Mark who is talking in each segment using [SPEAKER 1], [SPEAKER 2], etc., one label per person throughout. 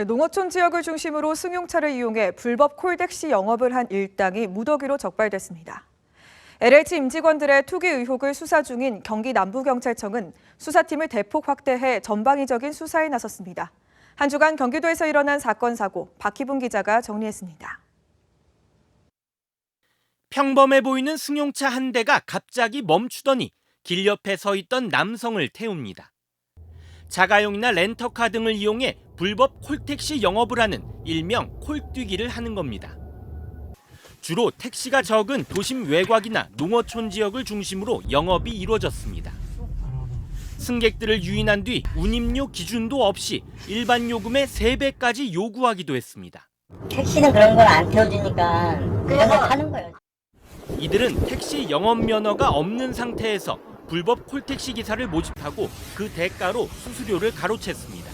[SPEAKER 1] 농어촌 지역을 중심으로 승용차를 이용해 불법 콜택시 영업을 한 일당이 무더기로 적발됐습니다. LH 임직원들의 투기 의혹을 수사 중인 경기 남부경찰청은 수사팀을 대폭 확대해 전방위적인 수사에 나섰습니다. 한 주간 경기도에서 일어난 사건 사고, 박희분 기자가 정리했습니다.
[SPEAKER 2] 평범해 보이는 승용차 한 대가 갑자기 멈추더니 길 옆에 서 있던 남성을 태웁니다. 자가용이나 렌터카 등을 이용해 불법 콜택시 영업을 하는 일명 콜뛰기를 하는 겁니다. 주로 택시가 적은 도심 외곽이나 농어촌 지역을 중심으로 영업이 이루어졌습니다. 승객들을 유인한 뒤 운임료 기준도 없이 일반 요금의 3배까지 요구하기도 했습니다.
[SPEAKER 3] 택시는 그런 걸 안 태워주니까 그런 걸 타는 거예요.
[SPEAKER 2] 이들은 택시 영업 면허가 없는 상태에서 불법 콜택시 기사를 모집하고 그 대가로 수수료를 가로챘습니다.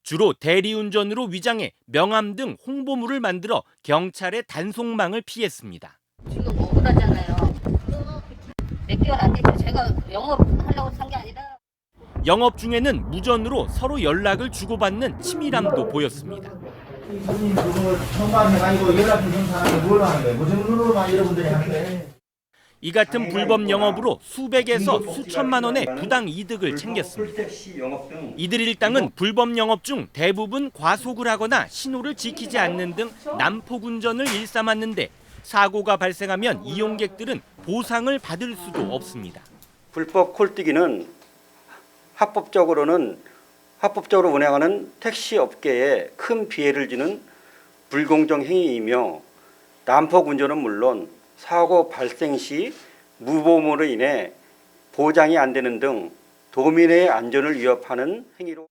[SPEAKER 2] 주로 대리운전으로 위장해 명함 등 홍보물을 만들어 경찰의 단속망을 피했습니다.
[SPEAKER 4] 지금 억울하잖아요. 몇 개월 안 됐죠. 제가 영업하려고 산 게 아니라.
[SPEAKER 2] 영업 중에는 무전으로 서로 연락을 주고받는 치밀함도 보였습니다.
[SPEAKER 5] 손님 그걸 청구해가지고 연락 주는 사람이 뭘 하는 거예요? 무전으로만 여러분들이 하는데.
[SPEAKER 2] 이 같은 불법 영업으로 수백에서 수천만 원의 부당 이득을 챙겼습니다. 이들 일당은 불법 영업 중 대부분 과속을 하거나 신호를 지키지 않는 등 난폭 운전을 일삼았는데 사고가 발생하면 이용객들은 보상을 받을 수도 없습니다.
[SPEAKER 6] 불법 콜뛰기는 합법적으로 운행하는 택시 업계에 큰 피해를 주는 불공정 행위이며 난폭 운전은 물론 사고 발생 시 무보험으로 인해 보장이 안 되는 등 도민의 안전을 위협하는 행위로.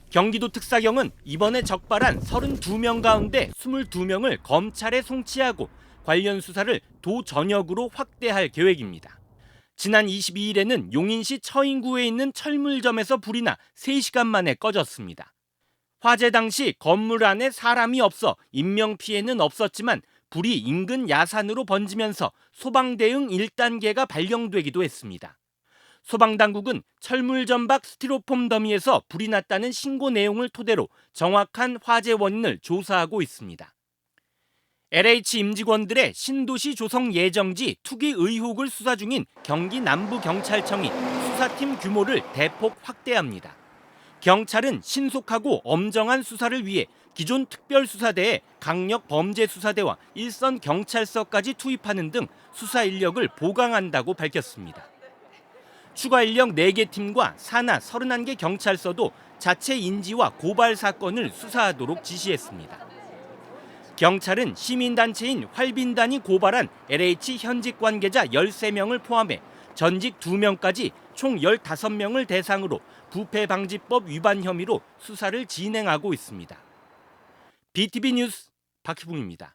[SPEAKER 2] 경기도 특사경은 이번에 적발한 32명 가운데 22명을 검찰에 송치하고 관련 수사를 도 전역으로 확대할 계획입니다. 지난 22일에는 용인시 처인구에 있는 철물점에서 불이 나 3시간 만에 꺼졌습니다. 화재 당시 건물 안에 사람이 없어 인명피해는 없었지만 불이 인근 야산으로 번지면서 소방대응 1단계가 발령되기도 했습니다. 소방당국은 철물점 밖 스티로폼 더미에서 불이 났다는 신고 내용을 토대로 정확한 화재 원인을 조사하고 있습니다. LH 임직원들의 신도시 조성 예정지 투기 의혹을 수사 중인 경기 남부경찰청이 수사팀 규모를 대폭 확대합니다. 경찰은 신속하고 엄정한 수사를 위해 기존 특별수사대에 강력범죄수사대와 일선경찰서까지 투입하는 등 수사 인력을 보강한다고 밝혔습니다. 추가 인력 4개 팀과 산하 31개 경찰서도 자체 인지와 고발 사건을 수사하도록 지시했습니다. 경찰은 시민단체인 활빈단이 고발한 LH 현직 관계자 13명을 포함해 전직 2명까지 총 15명을 대상으로 부패방지법 위반 혐의로 수사를 진행하고 있습니다. BTV 뉴스 박희붕입니다.